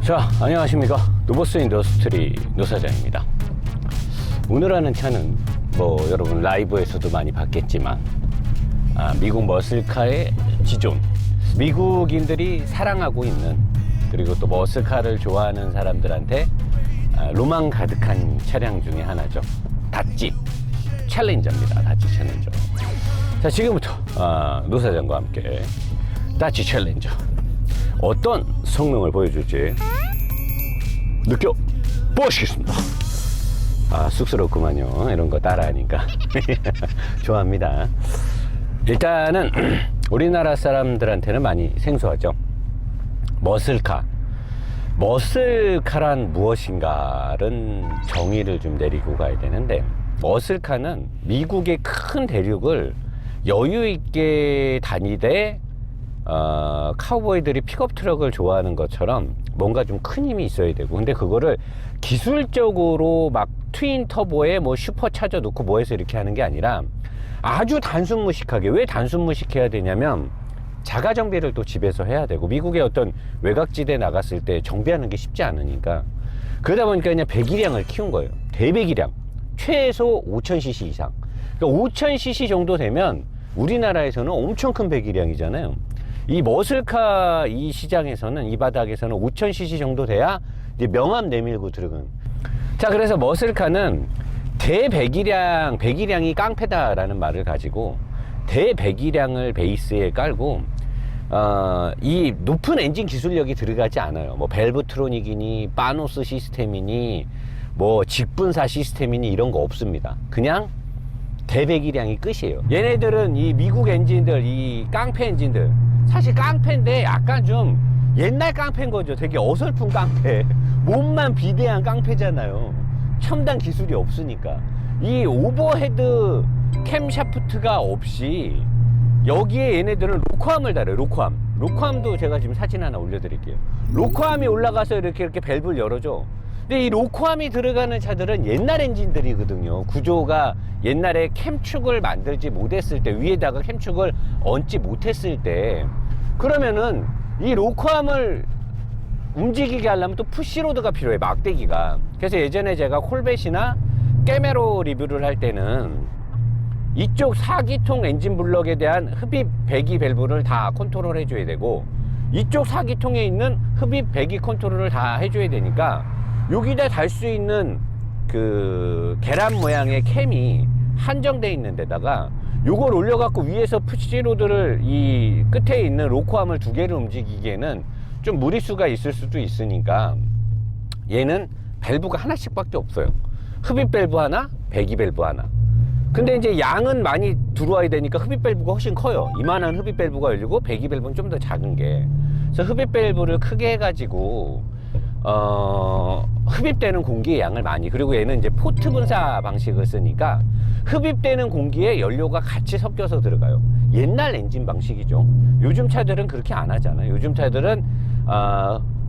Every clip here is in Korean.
자, 안녕하십니까. 노보스 인더스트리 노사장입니다. 오늘 하는 차는 뭐 여러분 라이브에서도 많이 봤겠지만 미국 머슬카의 지존, 미국인들이 사랑하고 있는, 그리고 또 머슬카를 좋아하는 사람들한테 로망 가득한 차량 중에 하나죠. 다찌 챌린저입니다. 다찌 챌린저. 자, 지금부터 노사장과 함께 다찌 챌린저 어떤 성능을 보여줄지 느껴보시겠습니다. 쑥스럽구만요. 이런 거 따라하니까. 좋아합니다. 일단은 우리나라 사람들한테는 많이 생소하죠. 머슬카. 머슬카란 무엇인가는 정의를 좀 내리고 가야 되는데, 머슬카는 미국의 큰 대륙을 여유 있게 다니되 카우보이들이 픽업 트럭을 좋아하는 것처럼 뭔가 좀 큰 힘이 있어야 되고, 근데 그거를 기술적으로 막 트윈 터보에 뭐 슈퍼차저 놓고 뭐 해서 이렇게 하는 게 아니라 아주 단순무식하게. 왜 단순무식해야 되냐면 자가 정비를 또 집에서 해야 되고, 미국의 어떤 외곽지대 나갔을 때 정비하는 게 쉽지 않으니까, 그러다 보니까 그냥 배기량을 키운 거예요. 대배기량 최소 5000cc 이상. 그러니까 5000cc 정도 되면 우리나라에서는 엄청 큰 배기량이잖아요. 이 머슬카 이 시장에서는, 이 바닥에서는 5000cc 정도 돼야 이제 명암 내밀고 들어가는. 자, 그래서 머슬카는 대배기량, 배기량이 깡패다라는 말을 가지고 대배기량을 베이스에 깔고 이 높은 엔진 기술력이 들어가지 않아요. 뭐 밸브트로닉이니 파노스 시스템이니 뭐 직분사 시스템이니 이런 거 없습니다. 그냥 대배기량이 끝이에요. 얘네들은 이 미국 엔진들, 이 깡패 엔진들, 사실 깡패인데 약간 좀 옛날 깡패인 거죠. 되게 어설픈 깡패. 몸만 비대한 깡패잖아요. 첨단 기술이 없으니까. 이 오버헤드 캠샤프트가 없이 여기에 얘네들은 로커암을 달아요. 로커암도 제가 지금 사진 하나 올려드릴게요. 로커암이 올라가서 이렇게 밸브를 열어줘. 근데 이 로커암이 들어가는 차들은 옛날 엔진들이거든요. 구조가 옛날에 캠축을 만들지 못했을 때, 위에다가 캠축을 얹지 못했을 때, 그러면은 이 로커암을 움직이게 하려면 또 푸시로드가 필요해, 막대기가. 그래서 예전에 제가 콜벳이나 깨메로 리뷰를 할 때는 이쪽 4기통 엔진 블럭에 대한 흡입 배기 밸브를 다 컨트롤 해줘야 되고, 이쪽 4기통에 있는 흡입 배기 컨트롤을 다 해줘야 되니까, 여기다 달 수 있는 그 계란 모양의 캠이 한정돼 있는 데다가 요걸 올려갖고 위에서 푸시로드를 이 끝에 있는 로커암을 두 개를 움직이기에는 좀 무리수가 있을 수도 있으니까 얘는 밸브가 하나씩 밖에 없어요. 흡입 밸브 하나, 배기 밸브 하나. 근데 이제 양은 많이 들어와야 되니까 흡입 밸브가 훨씬 커요. 이만한 흡입 밸브가 열리고 배기 밸브는 좀 더 작은 게. 그래서 흡입 밸브를 크게 해가지고 흡입되는 공기의 양을 많이, 그리고 얘는 이제 포트 분사 방식을 쓰니까 흡입되는 공기에 연료가 같이 섞여서 들어가요. 옛날 엔진 방식이죠. 요즘 차들은 그렇게 안 하잖아요. 요즘 차들은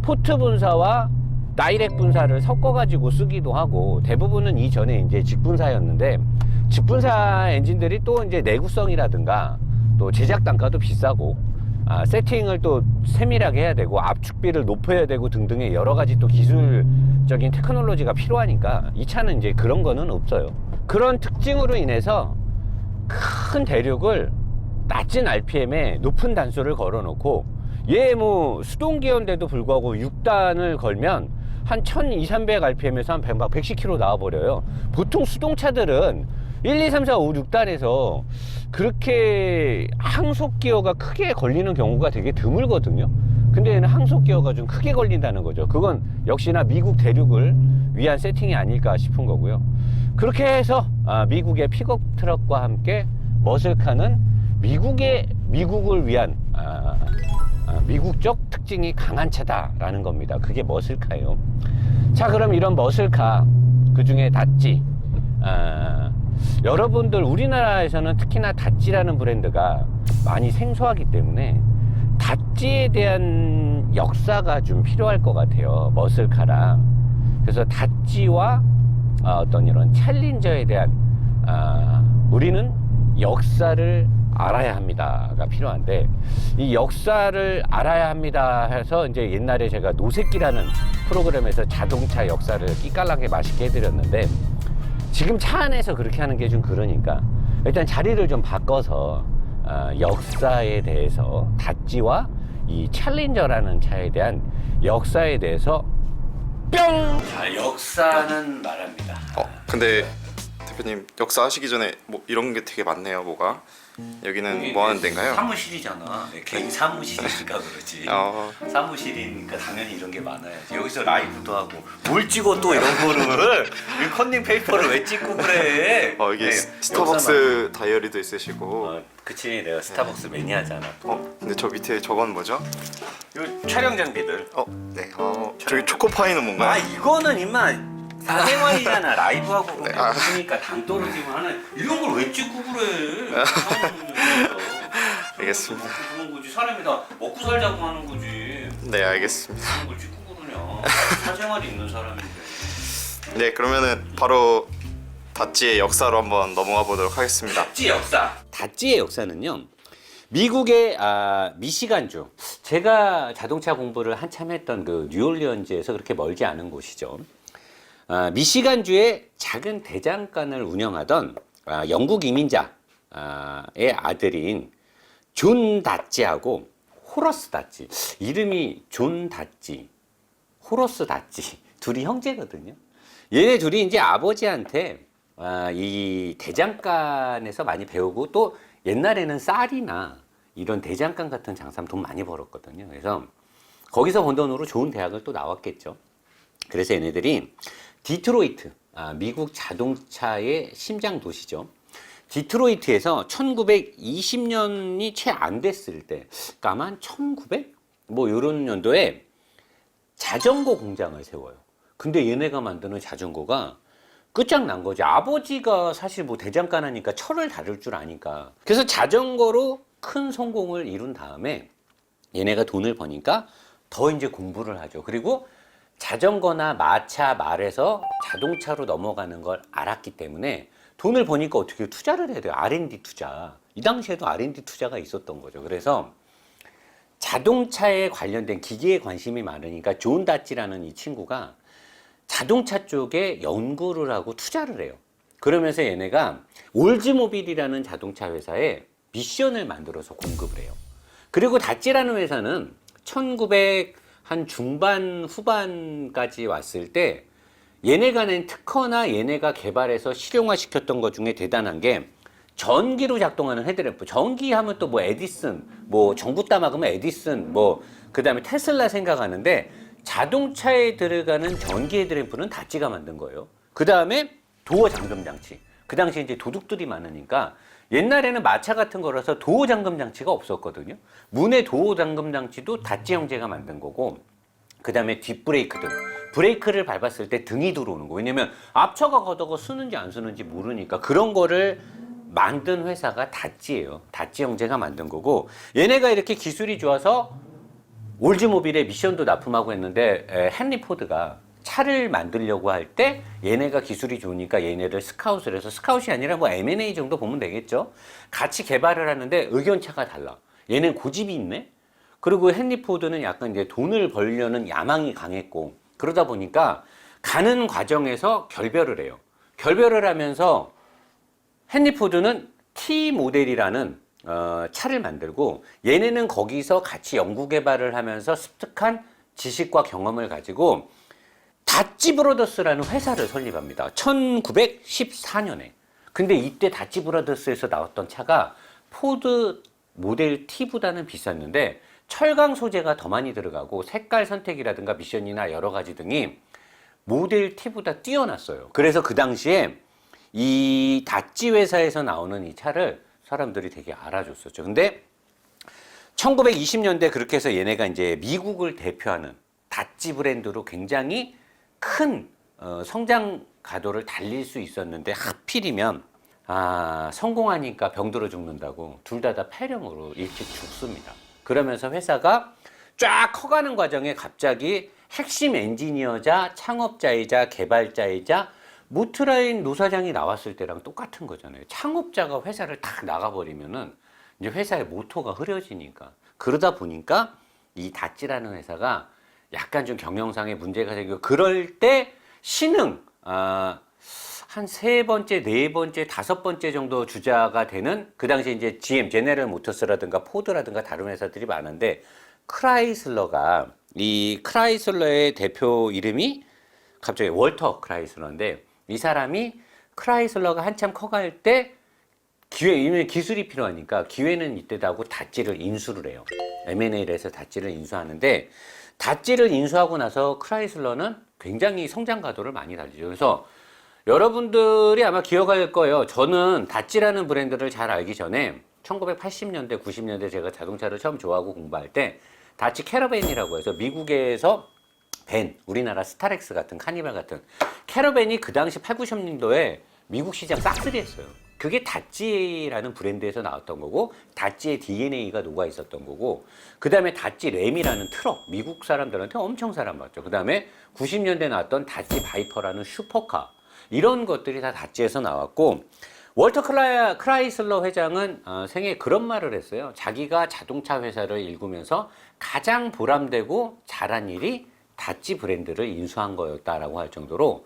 포트 분사와 다이렉 분사를 섞어 가지고 쓰기도 하고, 대부분은 이전에 이제 직분사였는데, 직분사 엔진들이 또 이제 내구성이라든가 또 제작 단가도 비싸고, 세팅을 또 세밀하게 해야 되고, 압축비를 높여야 되고 등등의 여러 가지 또 기술적인 테크놀로지가 필요하니까 이 차는 이제 그런 거는 없어요. 그런 특징으로 인해서 큰 대륙을 낮은 RPM에 높은 단수를 걸어 놓고, 얘 뭐 수동기어인데도 불구하고 6단을 걸면 한 1200-1300rpm에서 한 110km 나와버려요. 보통 수동차들은 1, 2, 3, 4, 5, 6단에서 그렇게 항속기어가 크게 걸리는 경우가 되게 드물거든요. 근데 얘는 항속기어가 좀 크게 걸린다는 거죠. 그건 역시나 미국 대륙을 위한 세팅이 아닐까 싶은 거고요. 그렇게 해서 미국의 픽업 트럭과 함께 머슬카는 미국을 위한 미국적 특징이 강한 차다라는 겁니다. 그게 머슬카예요. 자, 그럼 이런 머슬카, 그 중에 다찌, 여러분들 우리나라에서는 특히나 다찌라는 브랜드가 많이 생소하기 때문에 다찌에 대한 역사가 좀 필요할 것 같아요. 머슬카랑. 그래서 다찌와 어떤 이런 챌린저에 대한 우리는 역사를 알아야 합니다가 필요한데, 이 역사를 알아야 합니다 해서 이제 옛날에 제가 노새끼라는 프로그램에서 자동차 역사를 끼깔나게 맛있게 해드렸는데, 지금 차 안에서 그렇게 하는 게 좀 그러니까 일단 자리를 좀 바꿔서 역사에 대해서 다찌와 이 챌린저라는 차에 대한 역사에 대해서 뿅! 자, 역사는 말합니다. 근데 대표님 역사 하시기 전에 뭐 이런 게 되게 많네요. 뭐가 여기는 뭐 하는 데인가요? 사무실이잖아. 개인 사무실이니까 그렇지. 어. 사무실이니까 당연히 이런 게 많아야지. 여기서 라이브도 하고 뭘 찍어 또 이런 거를 이 컨닝 페이퍼를 왜 찍고 그래? 이게 네, 스타벅스 다이어리도 있으시고. 그치, 내가 스타벅스 매니아잖아. 근데 저 밑에 저건 뭐죠? 이 촬영 장비들. 네. 저기 초코파이는 뭔가요? 아, 이거는 임마 사생활이잖아. 라이브하고 네, 그러니까 당 떨어지고 하는 이런 걸 왜 찍고 그래? 알겠습니다. 그런 거지. 사람이 다 먹고 살자고 하는 거지. 네, 알겠습니다. 그런 걸 찍고 그러냐? 사생활이 있는 사람인데. 네, 그러면은 바로 다찌의 역사로 한번 넘어가 보도록 하겠습니다. 다찌 역사. 다찌의 역사는요, 미국의 미시간주. 제가 자동차 공부를 한참 했던 그 뉴올리언즈에서 그렇게 멀지 않은 곳이죠. 미시간주의 작은 대장간을 운영하던 영국 이민자의 아들인 존 다찌하고 호러스 다찌. 이름이 존 다찌, 호러스 다찌. 둘이 형제거든요. 얘네 둘이 이제 아버지한테 이 대장간에서 많이 배우고, 또 옛날에는 쌀이나 이런 대장간 같은 장사하면 돈 많이 벌었거든요. 그래서 거기서 번 돈으로 좋은 대학을 또 나왔겠죠. 그래서 얘네들이 디트로이트, 미국 자동차의 심장 도시죠. 디트로이트에서 1920년이 채 안 됐을 때, 그러니까 아마 한 1900? 뭐 이런 연도에 자전거 공장을 세워요. 근데 얘네가 만드는 자전거가 끝장난 거지. 아버지가 사실 뭐 대장간 하니까 철을 다룰 줄 아니까. 그래서 자전거로 큰 성공을 이룬 다음에 얘네가 돈을 버니까 더 이제 공부를 하죠. 그리고 자전거나 마차, 말에서 자동차로 넘어가는 걸 알았기 때문에 돈을 버니까 어떻게 투자를 해야 돼요. R&D 투자. 이 당시에도 R&D 투자가 있었던 거죠. 그래서 자동차에 관련된 기계에 관심이 많으니까 존 다찌라는 이 친구가 자동차 쪽에 연구를 하고 투자를 해요. 그러면서 얘네가 올즈모빌이라는 자동차 회사에 미션을 만들어서 공급을 해요. 그리고 다찌라는 회사는 1900 한 중반 후반까지 왔을 때 얘네가 낸 특허나 얘네가 개발해서 실용화 시켰던 것 중에 대단한 게 전기로 작동하는 헤드램프. 전기 하면 또 뭐 에디슨, 뭐 전구 따막으면 에디슨, 뭐 그 다음에 테슬라 생각하는데, 자동차에 들어가는 전기 헤드램프는 다찌가 만든 거예요. 그 다음에 도어 잠금 장치. 그 당시에 이제 도둑들이 많으니까 옛날에는 마차 같은 거라서 도어 잠금 장치가 없었거든요. 문의 도어 잠금 장치도 다찌 형제가 만든 거고, 그 다음에 뒷브레이크 등. 브레이크를 밟았을 때 등이 들어오는 거. 왜냐면 앞차가 가다가 쓰는지 안 쓰는지 모르니까 그런 거를 만든 회사가 다찌예요. 다찌 형제가 만든 거고, 얘네가 이렇게 기술이 좋아서 올즈모빌에 미션도 납품하고 했는데, 헨리 포드가 차를 만들려고 할 때 얘네가 기술이 좋으니까 얘네를 스카웃을 해서, 스카웃이 아니라 뭐 M&A 정도 보면 되겠죠. 같이 개발을 하는데 의견차가 달라. 얘는 고집이 있네. 그리고 헨리 포드는 약간 이제 돈을 벌려는 야망이 강했고, 그러다 보니까 가는 과정에서 결별을 해요. 결별을 하면서 헨리 포드는 T 모델이라는 차를 만들고, 얘네는 거기서 같이 연구 개발을 하면서 습득한 지식과 경험을 가지고 다찌 브로더스라는 회사를 설립합니다. 1914년에. 근데 이때 다찌 브로더스에서 나왔던 차가 포드 모델 T보다는 비쌌는데 철강 소재가 더 많이 들어가고 색깔 선택이라든가 미션이나 여러 가지 등이 모델 T보다 뛰어났어요. 그래서 그 당시에 이 다찌 회사에서 나오는 이 차를 사람들이 되게 알아줬었죠. 근데 1920년대 그렇게 해서 얘네가 이제 미국을 대표하는 다찌 브랜드로 굉장히 큰 성장 가도를 달릴 수 있었는데, 하필이면 성공하니까 병들어 죽는다고 둘 다 폐렴으로 일찍 죽습니다. 그러면서 회사가 쫙 커가는 과정에 갑자기 핵심 엔지니어자, 창업자이자 개발자이자 모트라인 노사장이 나왔을 때랑 똑같은 거잖아요. 창업자가 회사를 딱 나가버리면은 이제 회사의 모토가 흐려지니까. 그러다 보니까 이 다찌라는 회사가 약간 좀 경영상의 문제가 생기고, 그럴 때 신흥, 한 세 번째, 네 번째, 다섯 번째 정도 주자가 되는, 그 당시에 이제 GM, 제네럴 모터스라든가 포드라든가 다른 회사들이 많은데, 크라이슬러가, 이 크라이슬러의 대표 이름이 갑자기 월터 크라이슬러인데, 이 사람이 크라이슬러가 한참 커갈 때 이미 기술이 필요하니까 기회는 이때다 하고 다찌를 인수를 해요. M&A를 해서 다찌를 인수하는데, 다찌를 인수하고 나서 크라이슬러는 굉장히 성장 가도를 많이 달리죠. 그래서 여러분들이 아마 기억할 거예요. 저는 다찌라는 브랜드를 잘 알기 전에 1980년대, 90년대 제가 자동차를 처음 좋아하고 공부할 때 다찌 캐러밴이라고 해서 미국에서 벤, 우리나라 스타렉스 같은, 카니발 같은 캐러밴이 그 당시 8, 90년도에 미국 시장 싹쓸이 했어요. 그게 다찌라는 브랜드에서 나왔던 거고, 다찌의 DNA가 녹아 있었던 거고, 그 다음에 다찌 램이라는 트럭, 미국 사람들한테 엄청 사랑받죠. 그 다음에 90년대에 나왔던 다찌 바이퍼라는 슈퍼카, 이런 것들이 다 다찌에서 나왔고, 월터 크라이슬러 회장은 생애 그런 말을 했어요. 자기가 자동차 회사를 일구면서 가장 보람되고 잘한 일이 다찌 브랜드를 인수한 거였다라고 할 정도로,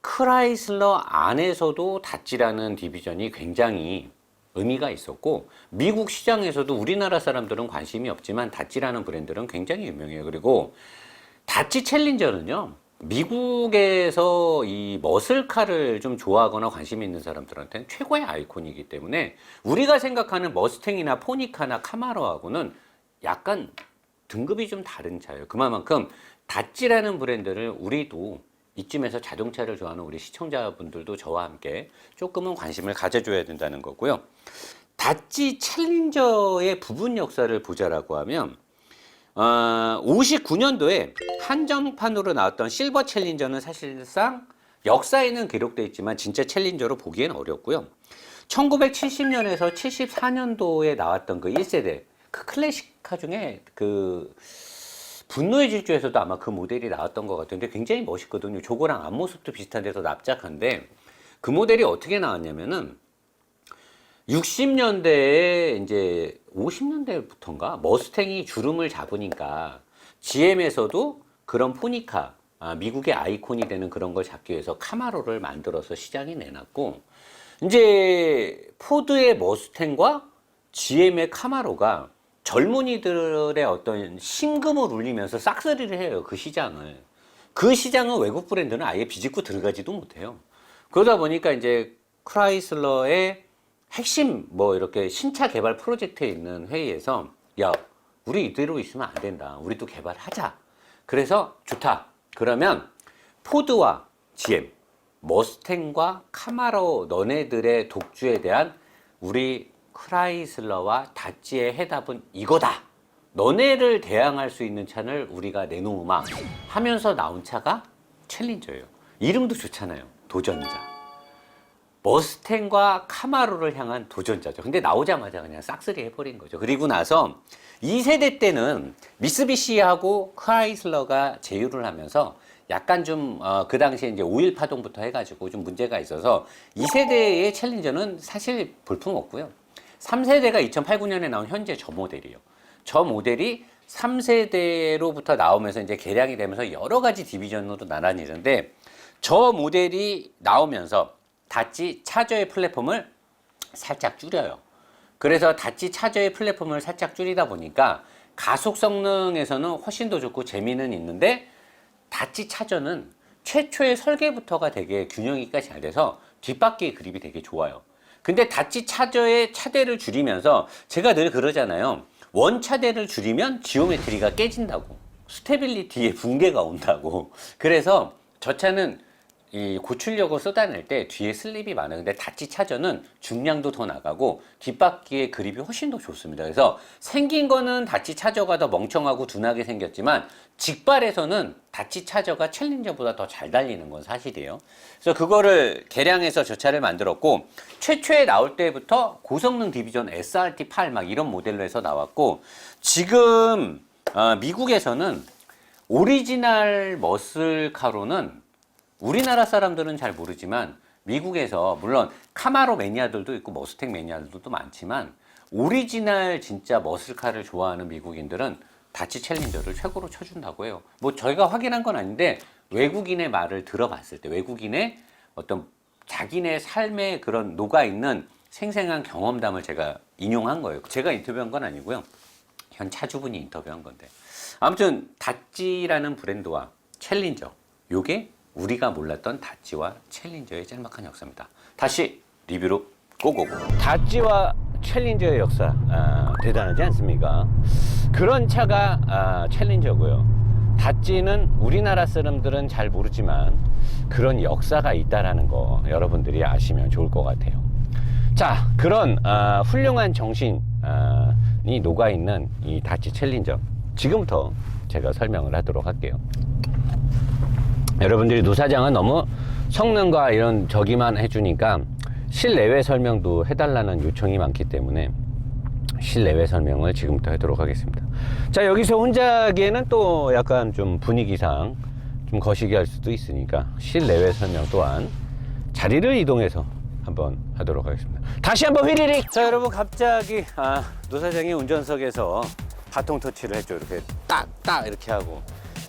크라이슬러 안에서도 다찌라는 디비전이 굉장히 의미가 있었고, 미국 시장에서도 우리나라 사람들은 관심이 없지만 다찌라는 브랜드는 굉장히 유명해요. 그리고 다찌 챌린저는요, 미국에서 이 머슬카를 좀 좋아하거나 관심 있는 사람들한테는 최고의 아이콘이기 때문에, 우리가 생각하는 머스탱이나 포니카나 카마로하고는 약간 등급이 좀 다른 차예요. 그만큼 다찌라는 브랜드를 우리도, 이쯤에서 자동차를 좋아하는 우리 시청자분들도 저와 함께 조금은 관심을 가져줘야 된다는 거고요. 다찌 챌린저의 부분 역사를 보자라고 하면, 59년도에 한정판으로 나왔던 실버 챌린저는 사실상 역사에는 기록되어 있지만 진짜 챌린저로 보기엔 어렵고요. 1970년에서 74년도에 나왔던 그 1세대, 그 클래식카 중에 그 분노의 질주에서도 아마 그 모델이 나왔던 것 같은데 굉장히 멋있거든요. 저거랑 앞모습도 비슷한데 더 납작한데, 그 모델이 어떻게 나왔냐면은 60년대에 이제 50년대부터인가 머스탱이 주름을 잡으니까 GM에서도 그런 포니카, 미국의 아이콘이 되는 그런 걸 잡기 위해서 카마로를 만들어서 시장에 내놨고, 이제 포드의 머스탱과 GM의 카마로가 젊은이들의 어떤 심금을 울리면서 싹쓸이를 해요, 그 시장을. 그 시장은 외국 브랜드는 아예 비집고 들어가지도 못해요. 그러다 보니까 이제 크라이슬러의 핵심 이렇게 신차 개발 프로젝트에 있는 회의에서, 야, 우리 이대로 있으면 안 된다. 우리도 개발하자. 그래서 좋다. 그러면 포드와 GM, 머스탱과 카마로, 너네들의 독주에 대한 우리 크라이슬러와 다찌의 해답은 이거다. 너네를 대항할 수 있는 차를 우리가 내놓으마 하면서 나온 차가 챌린저예요. 이름도 좋잖아요. 도전자. 머스탱과 카마로를 향한 도전자죠. 근데 나오자마자 그냥 싹쓸이 해버린 거죠. 그리고 나서 2세대 때는 미쓰비시하고 크라이슬러가 제휴를 하면서 약간 좀 그 당시에 이제 오일 파동부터 해가지고 좀 문제가 있어서 2세대의 챌린저는 사실 볼품 없고요. 3세대가 2008, 9년에 나온 현재 저 모델이에요. 저 모델이 3세대로부터 나오면서 이제 개량이 되면서 여러 가지 디비전으로 나눠지는데, 저 모델이 나오면서 다찌 차저의 플랫폼을 살짝 줄여요. 그래서 다찌 차저의 플랫폼을 살짝 줄이다 보니까 가속 성능에서는 훨씬 더 좋고 재미는 있는데, 다찌 차저는 최초의 설계부터가 되게 균형이가 잘 돼서 뒷바퀴의 그립이 되게 좋아요. 근데 다찌 차저의 차대를 줄이면서 제가 늘 그러잖아요. 원차대를 줄이면 지오메트리가 깨진다고. 스테빌리티에 붕괴가 온다고. 그래서 저 차는 이 고출력을 쏟아낼 때 뒤에 슬립이 많아요. 근데 다찌 차저는 중량도 더 나가고 뒷바퀴의 그립이 훨씬 더 좋습니다. 그래서 생긴 거는 다찌 차저가 더 멍청하고 둔하게 생겼지만 직발에서는 다찌 차저가 챌린저보다 더 잘 달리는 건 사실이에요. 그래서 그거를 개량해서 저 차를 만들었고, 최초에 나올 때부터 고성능 디비전 SRT8 막 이런 모델로 해서 나왔고, 지금 미국에서는 오리지널 머슬카로는 우리나라 사람들은 잘 모르지만 미국에서 물론 카마로 매니아들도 있고 머스탱 매니아들도 많지만 오리지널 진짜 머슬카를 좋아하는 미국인들은 다치 챌린저를 최고로 쳐준다고 해요. 뭐 저희가 확인한 건 아닌데 외국인의 말을 들어봤을 때 외국인의 어떤 자기네 삶에 그런 녹아있는 생생한 경험담을 제가 인용한 거예요. 제가 인터뷰한 건 아니고요. 현 차주분이 인터뷰한 건데. 아무튼 다찌라는 브랜드와 챌린저, 요게 우리가 몰랐던 다찌와 챌린저의 짤막한 역사입니다. 다시 리뷰로 고고고. 다찌와 챌린저의 역사, 대단하지 않습니까? 그런 차가 챌린저고요. 다찌는 우리나라 사람들은 잘 모르지만 그런 역사가 있다라는 거 여러분들이 아시면 좋을 것 같아요. 자, 그런 훌륭한 정신이 녹아있는 이 다치 챌린저, 지금부터 제가 설명을 하도록 할게요. 여러분들이 노사장은 너무 성능과 이런 저기만 해주니까 실내외 설명도 해달라는 요청이 많기 때문에 실내외 설명을 지금부터 하도록 하겠습니다. 자, 여기서 혼자 하기에는 또 약간 좀 분위기상 좀 거시기 할 수도 있으니까 실내외 설명 또한 자리를 이동해서 한번 하도록 하겠습니다. 다시 한번 휘리릭! 자, 여러분, 갑자기 노사장이 운전석에서 바통 터치를 했죠. 이렇게 딱 이렇게 하고.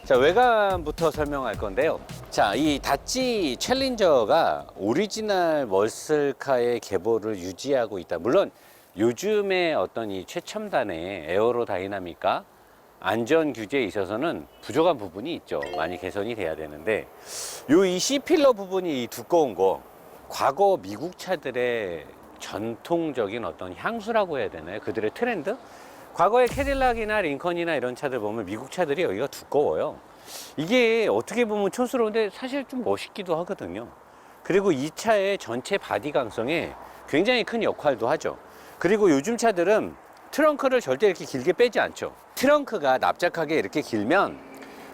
자, 외관부터 설명할 건데요. 자, 이 다찌 챌린저가 오리지널 머슬카의 계보를 유지하고 있다. 물론 요즘에 어떤 이 최첨단의 에어로다이나믹과 안전 규제에 있어서는 부족한 부분이 있죠. 많이 개선이 돼야 되는데 이 C필러 부분이 이 두꺼운 거, 과거 미국 차들의 전통적인 어떤 향수라고 해야 되나요? 그들의 트렌드? 과거의 캐딜락이나 링컨이나 이런 차들 보면 미국 차들이 여기가 두꺼워요. 이게 어떻게 보면 촌스러운데 사실 좀 멋있기도 하거든요. 그리고 이 차의 전체 바디 강성에 굉장히 큰 역할도 하죠. 그리고 요즘 차들은 트렁크를 절대 이렇게 길게 빼지 않죠. 트렁크가 납작하게 이렇게 길면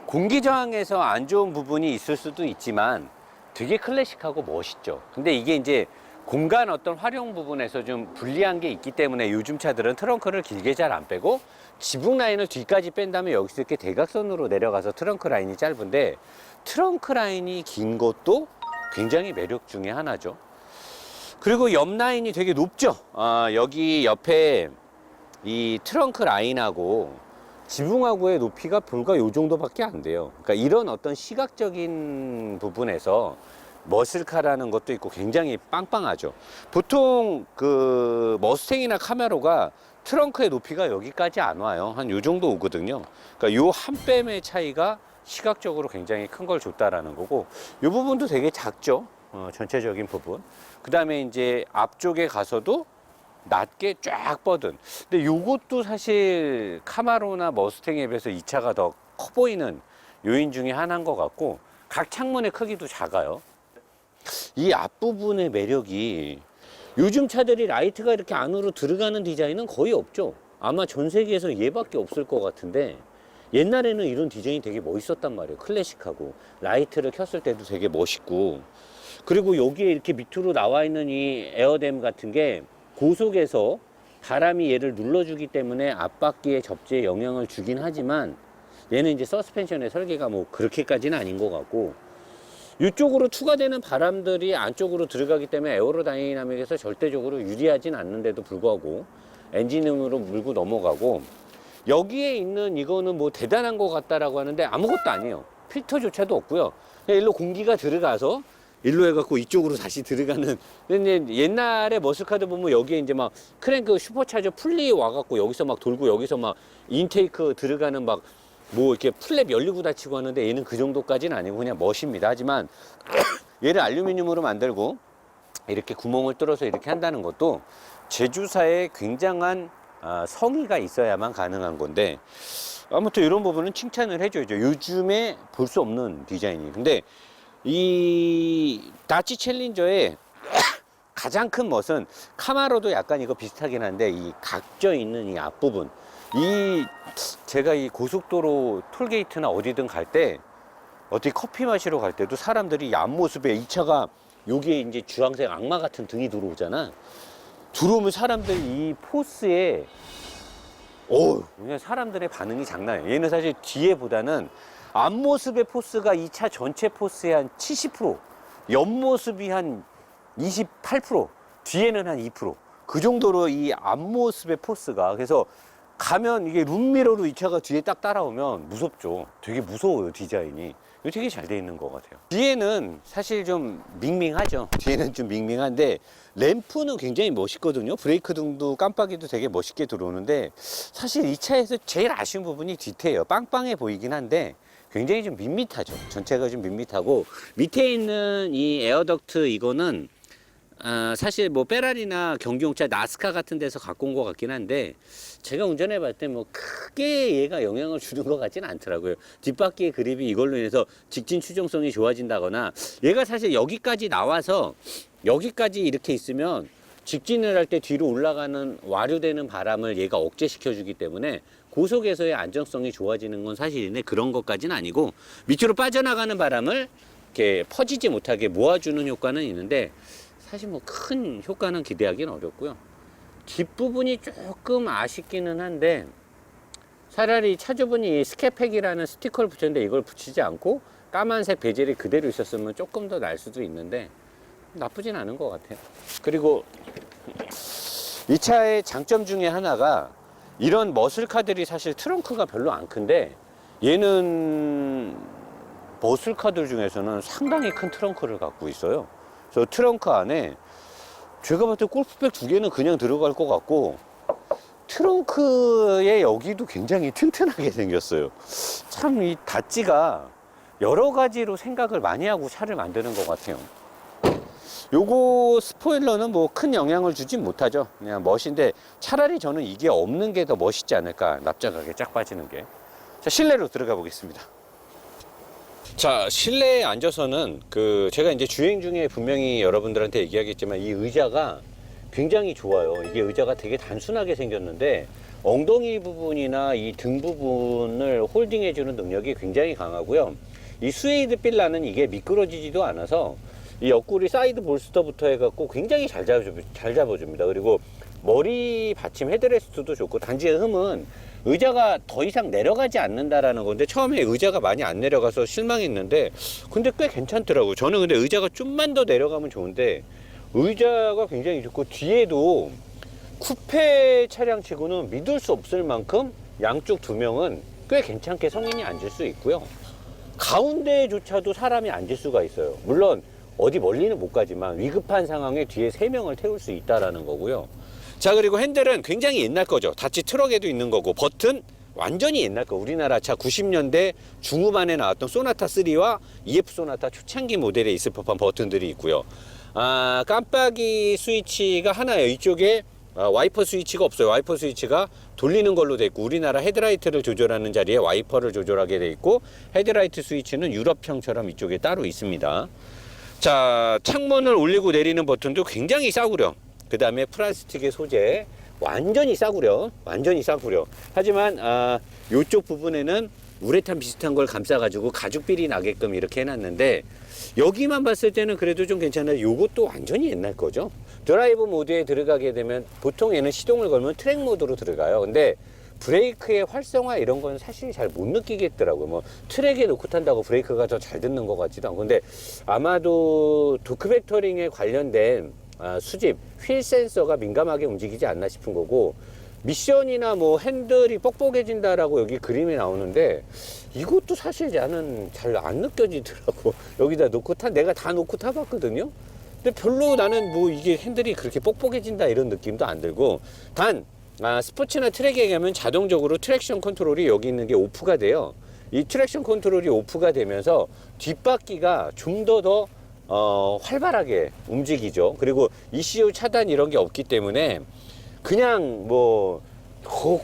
공기 저항에서 안 좋은 부분이 있을 수도 있지만 되게 클래식하고 멋있죠. 근데 이게 이제 공간 어떤 활용 부분에서 좀 불리한 게 있기 때문에 요즘 차들은 트렁크를 길게 잘 안 빼고 지붕 라인을 뒤까지 뺀 다음에 여기서 이렇게 대각선으로 내려가서 트렁크 라인이 짧은데 트렁크 라인이 긴 것도 굉장히 매력 중에 하나죠. 그리고 옆 라인이 되게 높죠. 여기 옆에 이 트렁크 라인하고 지붕하고의 높이가 불과 요 정도밖에 안 돼요. 그러니까 이런 어떤 시각적인 부분에서 머슬카라는 것도 있고 굉장히 빵빵하죠. 보통 그 머스탱이나 카메로가 트렁크의 높이가 여기까지 안 와요. 한 요 정도 오거든요. 그러니까 요 한 뼘의 차이가 시각적으로 굉장히 큰 걸 줬다라는 거고, 요 부분도 되게 작죠. 전체적인 부분. 그 다음에 이제 앞쪽에 가서도 낮게 쫙 뻗은. 근데 요것도 사실 카마로나 머스탱에 비해서 이 차가 더 커 보이는 요인 중에 하나인 것 같고, 각 창문의 크기도 작아요. 이 앞부분의 매력이 요즘 차들이 라이트가 이렇게 안으로 들어가는 디자인은 거의 없죠. 아마 전 세계에서 얘밖에 없을 것 같은데 옛날에는 이런 디자인이 되게 멋있었단 말이에요. 클래식하고 라이트를 켰을 때도 되게 멋있고, 그리고 여기에 이렇게 밑으로 나와 있는 이 에어댐 같은 게 고속에서 바람이 얘를 눌러주기 때문에 앞바퀴의 접지에 영향을 주긴 하지만 얘는 이제 서스펜션의 설계가 뭐 그렇게까지는 아닌 것 같고, 이쪽으로 추가되는 바람들이 안쪽으로 들어가기 때문에 에어로다이나믹에서 절대적으로 유리하진 않는데도 불구하고 엔진음으로 물고 넘어가고, 여기에 있는 이거는 뭐 대단한 것 같다라고 하는데 아무것도 아니에요. 필터조차도 없고요. 그냥 일로 공기가 들어가서 일로 해갖고 이쪽으로 다시 들어가는. 근데 옛날에 머슬카드 보면 여기에 이제 막 크랭크 슈퍼차저 풀리 와갖고 여기서 막 돌고 여기서 막 인테이크 들어가는 막 뭐 이렇게 플랩 열리고 닫히고 하는데 얘는 그 정도까지는 아니고 그냥 멋입니다. 하지만 얘를 알루미늄으로 만들고 이렇게 구멍을 뚫어서 이렇게 한다는 것도 제조사에 굉장한 성의가 있어야만 가능한 건데, 아무튼 이런 부분은 칭찬을 해줘야죠. 요즘에 볼 수 없는 디자인이. 근데 이 다치 챌린저의 가장 큰 멋은, 카마로도 약간 이거 비슷하긴 한데 이 각져 있는 이 앞부분, 제가 이 고속도로 톨게이트나 어디든 갈 때, 어디 커피 마시러 갈 때도 사람들이 이 앞모습에 이 차가 여기에 이제 주황색 악마 같은 등이 들어오잖아. 들어오면 사람들 이 포스에 그냥 사람들의 반응이 장난 아니에요. 얘는 사실 뒤에보다는 앞모습의 포스가 이 차 전체 포스의 한 70%, 옆모습이 한 28%, 뒤에는 한 2%. 그 정도로 이 앞모습의 포스가, 그래서 가면 이게 룸미러로 이 차가 뒤에 딱 따라오면 무섭죠. 되게 무서워요, 디자인이. 이거 되게 잘 돼 있는 것 같아요. 뒤에는 사실 좀 밍밍하죠. 뒤에는 좀 밍밍한데 램프는 굉장히 멋있거든요. 브레이크 등도 깜빡이도 되게 멋있게 들어오는데, 사실 이 차에서 제일 아쉬운 부분이 뒤태예요. 빵빵해 보이긴 한데 굉장히 좀 밋밋하죠. 전체가 좀 밋밋하고, 밑에 있는 이 에어덕트 이거는 사실 뭐 페라리나 경기용차 나스카 같은 데서 갖고 온 것 같긴 한데, 제가 운전해 봤을 때 뭐 크게 얘가 영향을 주는 것 같지는 않더라고요. 뒷바퀴의 그립이 이걸로 인해서 직진 추종성이 좋아진다거나, 얘가 사실 여기까지 나와서 여기까지 이렇게 있으면 직진을 할 때 뒤로 올라가는 와류되는 바람을 얘가 억제시켜 주기 때문에 고속에서의 안정성이 좋아지는 건 사실인데, 그런 것까지는 아니고 밑으로 빠져나가는 바람을 이렇게 퍼지지 못하게 모아주는 효과는 있는데, 사실 뭐 큰 효과는 기대하기는 어렵고요. 뒷부분이 조금 아쉽기는 한데, 차라리 차주분이 스캐팩이라는 스티커를 붙였는데 이걸 붙이지 않고 까만색 베젤이 그대로 있었으면 조금 더 날 수도 있는데 나쁘진 않은 것 같아요. 그리고 이 차의 장점 중에 하나가, 이런 머슬카들이 사실 트렁크가 별로 안 큰데 얘는 머슬카들 중에서는 상당히 큰 트렁크를 갖고 있어요. 저 트렁크 안에 제가 봤을 때 골프백 2개는 그냥 들어갈 것 같고, 트렁크의 여기도 굉장히 튼튼하게 생겼어요. 참 이 다찌가 여러 가지로 생각을 많이 하고 차를 만드는 것 같아요. 요거 스포일러는 뭐 큰 영향을 주진 못하죠. 그냥 멋인데, 차라리 저는 이게 없는 게 더 멋있지 않을까, 납작하게 쫙 빠지는 게. 자, 실내로 들어가 보겠습니다. 자, 실내에 앉아서는 제가 이제 주행 중에 분명히 여러분들한테 얘기하겠지만, 이 의자가 굉장히 좋아요. 이게 의자가 되게 단순하게 생겼는데 엉덩이 부분이나 이 등 부분을 홀딩해 주는 능력이 굉장히 강하고요. 이 스웨이드 필라는 이게 미끄러지지도 않아서 이 옆구리 사이드 볼스터부터 해갖고 굉장히 잘 잡아줍니다. 그리고 머리 받침 헤드레스트도 좋고, 단지의 흠은 의자가 더 이상 내려가지 않는다라는 건데, 처음에 의자가 많이 안 내려가서 실망했는데 근데 꽤 괜찮더라고요. 저는 근데 의자가 좀만 더 내려가면 좋은데, 의자가 굉장히 좋고, 뒤에도 쿠페 차량 치고는 믿을 수 없을 만큼 양쪽 두 명은 꽤 괜찮게 성인이 앉을 수 있고요. 가운데조차도 사람이 앉을 수가 있어요. 물론 어디 멀리는 못 가지만 위급한 상황에 뒤에 3명을 태울 수 있다라는 거고요. 자, 그리고 핸들은 굉장히 옛날 거죠. 다치 트럭에도 있는 거고, 버튼 완전히 옛날 거. 우리나라 차 90년대 중후반에 나왔던 소나타 3와 EF 소나타 초창기 모델에 있을 법한 버튼들이 있고요. 깜빡이 스위치가 하나예요. 이쪽에 와이퍼 스위치가 없어요. 와이퍼 스위치가 돌리는 걸로 돼 있고, 우리나라 헤드라이트를 조절하는 자리에 와이퍼를 조절하게 돼 있고, 헤드라이트 스위치는 유럽형처럼 이쪽에 따로 있습니다. 자, 창문을 올리고 내리는 버튼도 굉장히 싸구려. 그 다음에 플라스틱의 소재, 완전히 싸구려. 하지만 이쪽 부분에는 우레탄 비슷한 걸 감싸가지고 가죽bil이 나게끔 이렇게 해놨는데, 여기만 봤을 때는 그래도 좀 괜찮아요. 요것도 완전히 옛날 거죠. 드라이브 모드에 들어가게 되면 보통 얘는 시동을 걸면 트랙 모드로 들어가요. 근데 브레이크의 활성화 이런 건 사실 잘 못 느끼겠더라고요. 뭐 트랙에 놓고 탄다고 브레이크가 더 잘 듣는 것 같지도 않고. 근데 아마도 토크 벡터링에 관련된 수집, 휠 센서가 민감하게 움직이지 않나 싶은 거고, 미션이나 뭐 핸들이 뻑뻑해진다라고 여기 그림이 나오는데, 이것도 사실 나는 잘 안 느껴지더라고. 여기다 놓고 내가 다 놓고 타봤거든요. 근데 별로 나는 뭐 이게 핸들이 그렇게 뻑뻑해진다 이런 느낌도 안 들고, 단 스포츠나 트랙에 가면 자동적으로 트랙션 컨트롤이 여기 있는 게 오프가 돼요. 이 트랙션 컨트롤이 오프가 되면서 뒷바퀴가 좀 더 활발하게 움직이죠. 그리고 ECU 차단 이런 게 없기 때문에 그냥 뭐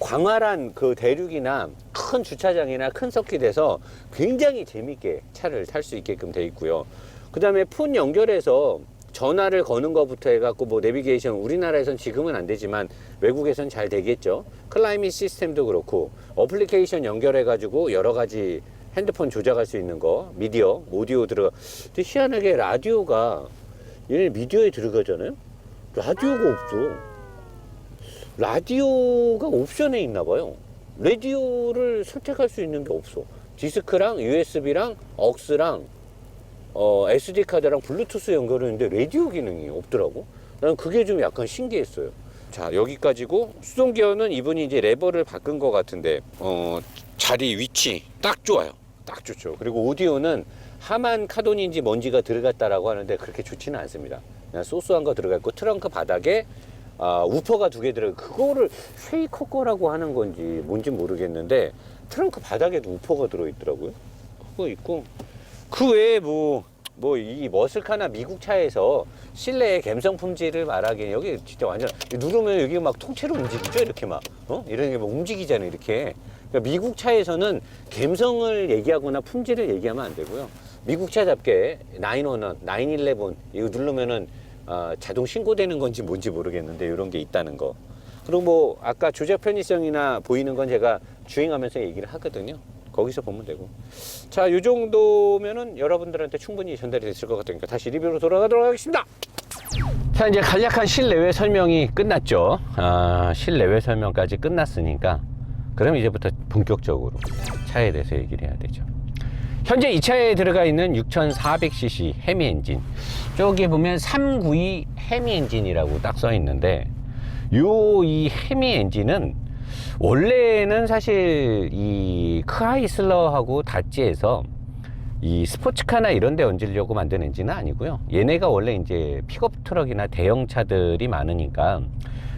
광활한 그 대륙이나 큰 주차장이나 큰 서킷에서 굉장히 재밌게 차를 탈 수 있게끔 돼 있고요. 그 다음에 폰 연결해서 전화를 거는 것부터 해갖고 뭐 내비게이션, 우리나라에선 지금은 안 되지만 외국에선 잘 되겠죠. 클라이밋 시스템도 그렇고, 어플리케이션 연결해가지고 여러 가지 핸드폰 조작할 수 있는 거, 미디어, 오디오 들어가. 근데 희한하게 라디오가, 얘네 미디어에 들어가잖아요? 라디오가 없어. 라디오가 옵션에 있나 봐요. 라디오를 선택할 수 있는 게 없어. 디스크랑 USB랑 억스랑 SD카드랑 블루투스 연결했는데 라디오 기능이 없더라고. 나는 그게 좀 약간 신기했어요. 자, 여기까지고 수동 기어는 이분이 이제 레버를 바꾼 것 같은데 자리 위치 딱 좋아요. 딱 좋죠. 그리고 오디오는 하만 카돈인지 뭔지가 들어갔다라고 하는데 그렇게 좋지는 않습니다. 그냥 소소한 거 들어가 있고 트렁크 바닥에 우퍼가 2개 들어가. 그거를 쉐이커 거라고 하는 건지 뭔지 모르겠는데 트렁크 바닥에도 우퍼가 들어있더라고요. 그거 있고 그 외에 이 머슬카나 미국 차에서 실내의 감성 품질을 말하기엔 여기 진짜 완전 누르면 여기 막 통째로 움직이죠. 이렇게 막 이런 게 막 움직이잖아요. 이렇게. 그러니까 미국 차에서는 감성을 얘기하거나 품질을 얘기하면 안 되고요. 미국 차답게 911, 911 이거 누르면은 자동 신고되는 건지 뭔지 모르겠는데 이런 게 있다는 거. 그리고 뭐 아까 조작 편의성이나 보이는 건 제가 주행하면서 얘기를 하거든요. 거기서 보면 되고. 자, 요 정도면은 여러분들한테 충분히 전달이 됐을 것 같으니까 다시 리뷰로 돌아가도록 하겠습니다. 자, 이제 간략한 실내외 설명이 끝났죠. 실내외 설명까지 끝났으니까 그럼 이제부터 본격적으로 차에 대해서 얘기를 해야 되죠. 현재 이 차에 들어가 있는 6400cc 헤미 엔진, 저기 보면 392 헤미 엔진이라고 딱 써 있는데 이 헤미 엔진은 원래는 사실 이 크하이슬러하고 다찌에서 이 스포츠카나 이런 데 얹으려고 만든 엔진은 아니고요. 얘네가 원래 이제 픽업 트럭이나 대형차들이 많으니까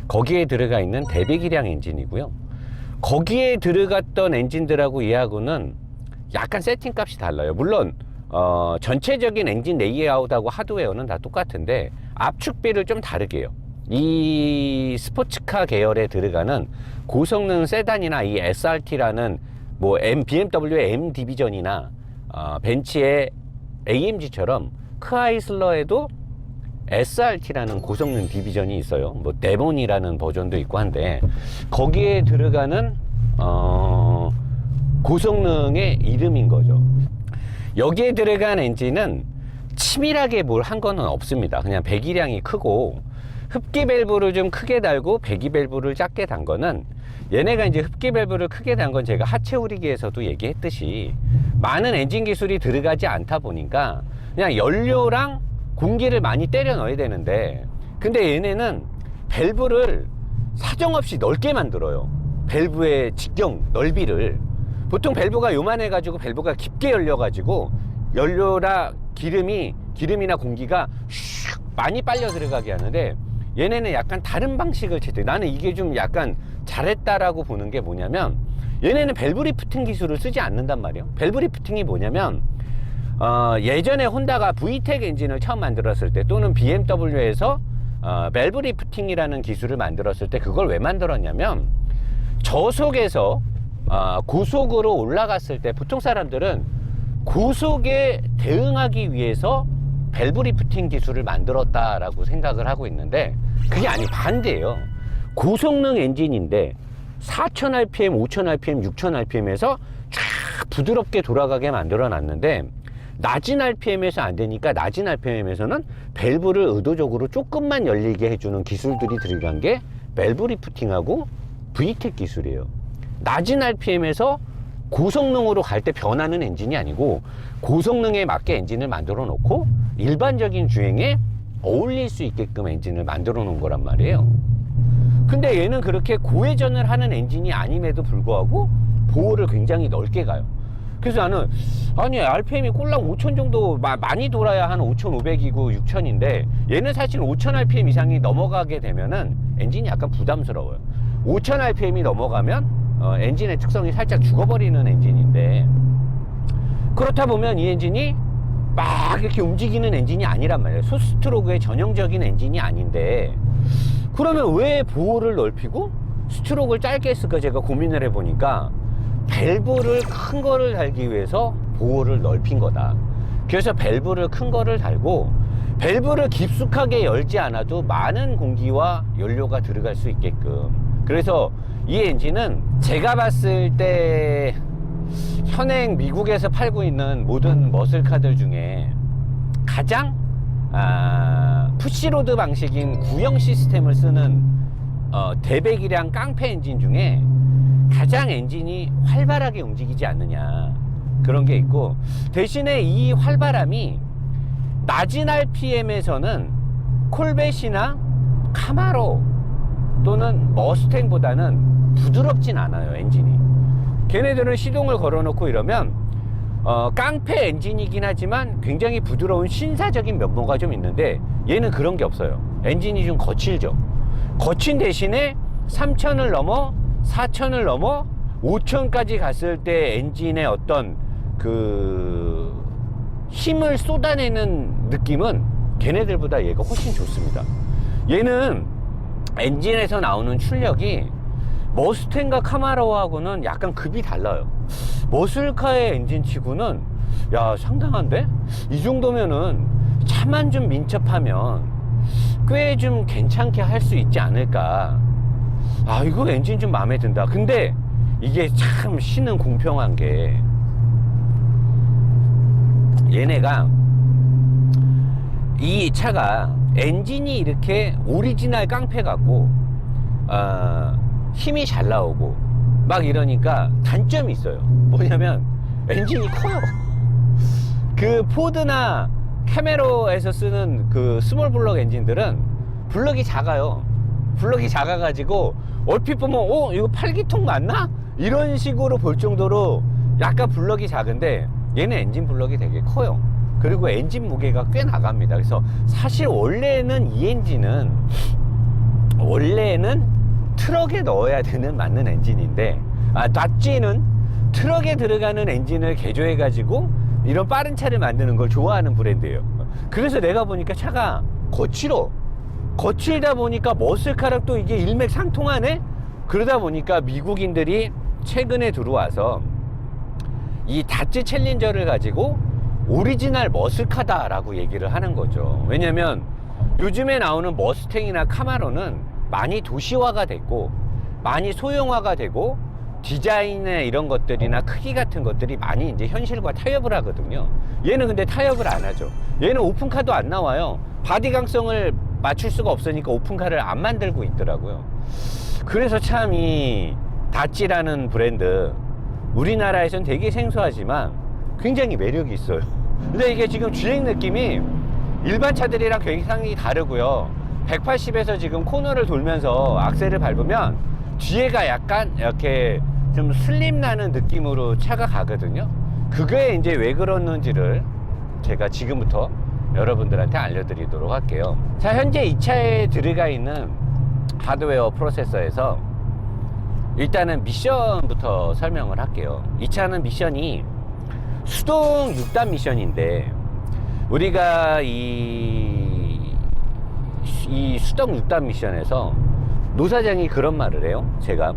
거기에 들어가 있는 대배기량 엔진이고요. 거기에 들어갔던 엔진들하고 얘하고는 약간 세팅 값이 달라요. 물론 전체적인 엔진 레이아웃하고 하드웨어는 다 똑같은데 압축비를 좀 다르게 해요. 이 스포츠카 계열에 들어가는 고성능 세단이나 이 SRT라는 뭐 BMW의 M 디비전이나 벤츠의 AMG처럼 크하이슬러에도 SRT라는 고성능 디비전이 있어요. 뭐 데몬이라는 버전도 있고 한데 거기에 들어가는 고성능의 이름인 거죠. 여기에 들어간 엔진은 치밀하게 뭘 한 거는 없습니다. 그냥 배기량이 크고 흡기 밸브를 좀 크게 달고 배기 밸브를 작게 단 거는 얘네가 이제 흡기 밸브를 크게 단 건 제가 하체 우리기에서도 얘기했듯이 많은 엔진 기술이 들어가지 않다 보니까 그냥 연료랑 공기를 많이 때려 넣어야 되는데 근데 얘네는 밸브를 사정없이 넓게 만들어요. 밸브의 직경 넓이를 보통 밸브가 요만해 가지고 밸브가 깊게 열려 가지고 연료나 기름이나 공기가 슉 많이 빨려 들어가게 하는데 얘네는 약간 다른 방식을 채택. 나는 이게 좀 약간 잘했다라고 보는 게 뭐냐면 얘네는 밸브 리프팅 기술을 쓰지 않는단 말이에요. 밸브 리프팅이 뭐냐면 예전에 혼다가 VTEC 엔진을 처음 만들었을 때 또는 BMW에서 밸브 리프팅이라는 기술을 만들었을 때 그걸 왜 만들었냐면 저속에서 고속으로 올라갔을 때 보통 사람들은 고속에 대응하기 위해서 밸브 리프팅 기술을 만들었다라고 생각을 하고 있는데 그게 아니 반대예요. 고성능 엔진인데 4000rpm, 5000rpm, 6000rpm에서 쫙 부드럽게 돌아가게 만들어 놨는데 낮은 RPM에서 안 되니까 낮은 RPM에서는 밸브를 의도적으로 조금만 열리게 해주는 기술들이 들어간 게 밸브 리프팅하고 VTEC 기술이에요. 낮은 RPM에서 고성능으로 갈 때 변하는 엔진이 아니고 고성능에 맞게 엔진을 만들어 놓고 일반적인 주행에 어울릴 수 있게끔 엔진을 만들어 놓은 거란 말이에요. 근데 얘는 그렇게 고회전을 하는 엔진이 아님에도 불구하고 보호를 굉장히 넓게 가요. 그래서 나는 아니 RPM이 꼴랑 5000 정도 많이 돌아야 한 5500이고 6000인데 얘는 사실 5000rpm 이상이 넘어가게 되면은 엔진이 약간 부담스러워요. 5000rpm이 넘어가면 엔진의 특성이 살짝 죽어버리는 엔진인데 그렇다 보면 이 엔진이 막 이렇게 움직이는 엔진이 아니란 말이에요. 소스트로크의 전형적인 엔진이 아닌데 그러면 왜 보호를 넓히고 스트로크를 짧게 했을까 제가 고민을 해보니까 밸브를 큰 거를 달기 위해서 보호를 넓힌 거다. 그래서 밸브를 큰 거를 달고 밸브를 깊숙하게 열지 않아도 많은 공기와 연료가 들어갈 수 있게끔. 그래서 이 엔진은 제가 봤을 때 현행 미국에서 팔고 있는 모든 머슬카들 중에 가장 푸시로드 방식인 구형 시스템을 쓰는 대배기량 깡패 엔진 중에 가장 엔진이 활발하게 움직이지 않느냐 그런 게 있고 대신에 이 활발함이 낮은 RPM에서는 콜벳이나 카마로 또는 머스탱보다는 부드럽진 않아요, 엔진이. 걔네들은 시동을 걸어놓고 이러면 깡패 엔진이긴 하지만 굉장히 부드러운 신사적인 면모가 좀 있는데 얘는 그런 게 없어요. 엔진이 좀 거칠죠. 거친 대신에 3,000을 넘어 4,000을 넘어 5,000까지 갔을 때 엔진의 어떤 그 힘을 쏟아내는 느낌은 걔네들보다 얘가 훨씬 좋습니다. 얘는 엔진에서 나오는 출력이 머스탱과 카마로하고는 약간 급이 달라요. 머슬카의 엔진 치고는 야 상당한데? 이 정도면은 차만 좀 민첩하면 꽤 좀 괜찮게 할 수 있지 않을까. 아 이거 엔진 좀 마음에 든다. 근데 이게 참 신은 공평한 게 얘네가 이 차가 엔진이 이렇게 오리지널 깡패 같고 힘이 잘 나오고 막 이러니까 단점이 있어요. 뭐냐면 엔진이 커요. 그 포드나 캐메로에서 쓰는 그 스몰 블럭 엔진들은 블럭이 작아요. 블럭이 작아가지고 얼핏 보면 이거 8기통 맞나? 이런 식으로 볼 정도로 약간 블럭이 작은데 얘는 엔진 블럭이 되게 커요. 그리고 엔진 무게가 꽤 나갑니다. 그래서 사실 원래는 이 엔진은 트럭에 넣어야 되는 맞는 엔진인데 닷지는 트럭에 들어가는 엔진을 개조해 가지고 이런 빠른 차를 만드는 걸 좋아하는 브랜드예요. 그래서 내가 보니까 차가 거칠다 보니까 머슬카랑 또 이게 일맥상통하네. 그러다 보니까 미국인들이 최근에 들어와서 이 다츠 챌린저를 가지고 오리지널 머슬카다 라고 얘기를 하는 거죠. 왜냐면 요즘에 나오는 머스탱이나 카마로는 많이 도시화가 됐고 많이 소형화가 되고 디자인의 이런 것들이나 크기 같은 것들이 많이 이제 현실과 타협을 하거든요. 얘는 근데 타협을 안 하죠. 얘는 오픈카도 안 나와요. 바디 강성을 맞출 수가 없으니까 오픈카를 안 만들고 있더라고요. 그래서 참 이 다찌라는 브랜드 우리나라에선 되게 생소하지만 굉장히 매력이 있어요. 근데 이게 지금 주행 느낌이 일반 차들이랑 굉장히 다르고요. 180에서 지금 코너를 돌면서 악셀을 밟으면 뒤에가 약간 이렇게 좀 슬림 나는 느낌으로 차가 가거든요. 그게 이제 왜 그러는지를 제가 지금부터 여러분들한테 알려드리도록 할게요. 자, 현재 이 차에 들어가 있는 하드웨어 프로세서에서 일단은 미션부터 설명을 할게요. 이 차는 미션이 수동 6단 미션인데 우리가 이 수동 6단 미션에서 노사장이 그런 말을 해요. 제가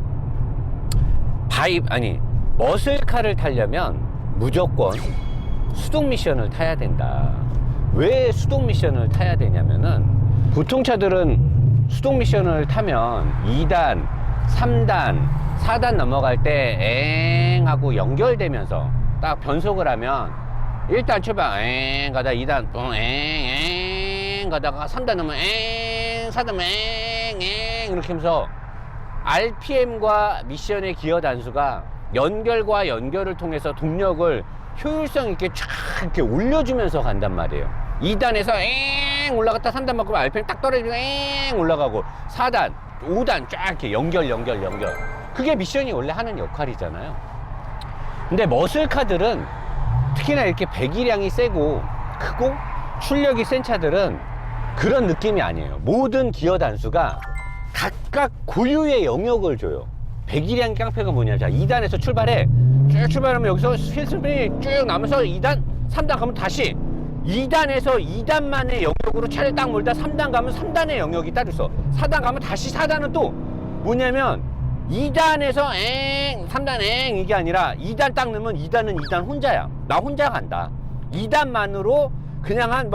머슬카를 타려면 무조건 수동 미션을 타야 된다. 왜 수동 미션을 타야 되냐면은 보통 차들은 수동 미션을 타면 2단, 3단, 4단 넘어갈 때 엥 하고 연결되면서 딱 변속을 하면 1단 출발 엥 가다 2단 엥 가다가 3단 넘으면 엥 4단 엥 이렇게 하면서 RPM과 미션의 기어 단수가 연결과 연결을 통해서 동력을 효율성 있게 쫙 이렇게 올려주면서 간단 말이에요. 2단에서 엥 올라갔다 3단 바꾸면 RPM 딱 떨어지고 엥 올라가고 4단, 5단 쫙 이렇게 연결. 그게 미션이 원래 하는 역할이잖아요. 근데 머슬카들은 특히나 이렇게 배기량이 세고 크고 출력이 센 차들은 그런 느낌이 아니에요. 모든 기어 단수가 각각 고유의 영역을 줘요. 배기량 깡패가 뭐냐면 자 2단에서 출발해. 쭉 출발하면 여기서 휠스핀이 쭉 나면서 2단, 3단 가면 다시 2단에서 2단만의 영역으로 차를 딱 몰다 3단 가면 3단의 영역이 따로 있어. 4단 가면 다시 4단은 또 뭐냐면 2단에서 3단 이게 아니라 2단 딱 넣으면 2단은 2단 혼자야. 나 혼자 간다. 2단만으로 그냥 한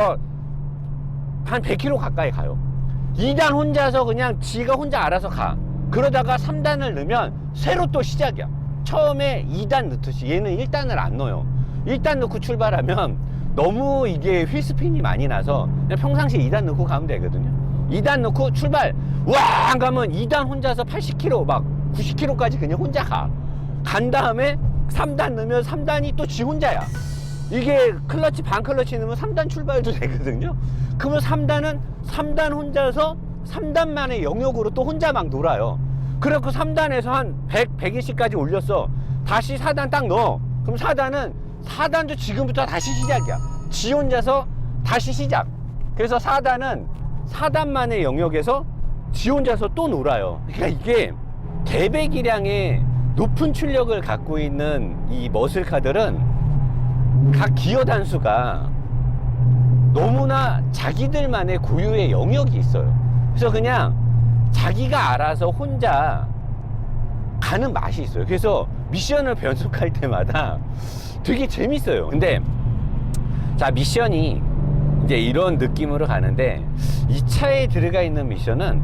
100km 가까이 가요. 2단 혼자서 그냥 지가 혼자 알아서 가. 그러다가 3단을 넣으면 새로 또 시작이야. 처음에 2단 넣듯이 얘는 1단을 안 넣어요. 1단 넣고 출발하면 너무 이게 휠스핀이 많이 나서 그냥 평상시에 2단 넣고 가면 되거든요. 2단 넣고 출발 와 가면 2단 혼자서 80km 막 90km까지 그냥 혼자 간 다음에 3단 넣으면 3단이 또 지 혼자야. 이게 클러치 반 클러치 넣으면 3단 출발도 되거든요. 그러면 3단은 3단 혼자서 3단만의 영역으로 또 혼자 막 놀아요. 그래갖고 3단에서 한 100, 120까지 올렸어. 다시 4단 딱 넣어. 그럼 4단도 지금부터 다시 시작이야. 지 혼자서 다시 시작. 그래서 4단은 4단만의 영역에서 지 혼자서 또 놀아요. 그러니까 이게 대배기량의 높은 출력을 갖고 있는 이 머슬카들은 각 기어 단수가 너무나 자기들만의 고유의 영역이 있어요. 그래서 그냥 자기가 알아서 혼자 가는 맛이 있어요. 그래서 미션을 변속할 때마다 되게 재밌어요. 근데 자, 미션이 이제 이런 느낌으로 가는데, 이 차에 들어가 있는 미션은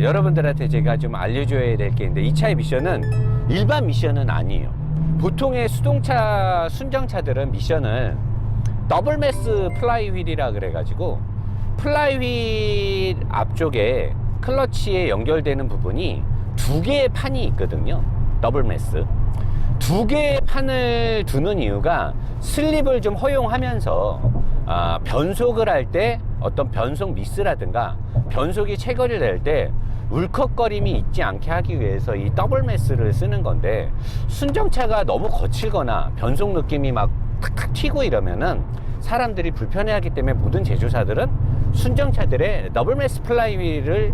여러분들한테 제가 좀 알려줘야 될 게 있는데, 이 차의 미션은 일반 미션은 아니에요. 보통의 수동차 순정차들은 미션을 더블 매스 플라이휠이라 그래가지고, 플라이휠 앞쪽에 클러치에 연결되는 부분이 두 개의 판이 있거든요. 더블 매스. 두 개의 판을 두는 이유가 슬립을 좀 허용하면서 변속을 할 때 어떤 변속 미스라든가 변속이 체결이 될 때 울컥거림이 있지 않게 하기 위해서 이 더블 매스를 쓰는 건데, 순정차가 너무 거칠거나 변속 느낌이 막 탁탁 튀고 이러면은 사람들이 불편해하기 때문에 모든 제조사들은 순정차들의 더블 매스 플라이휠을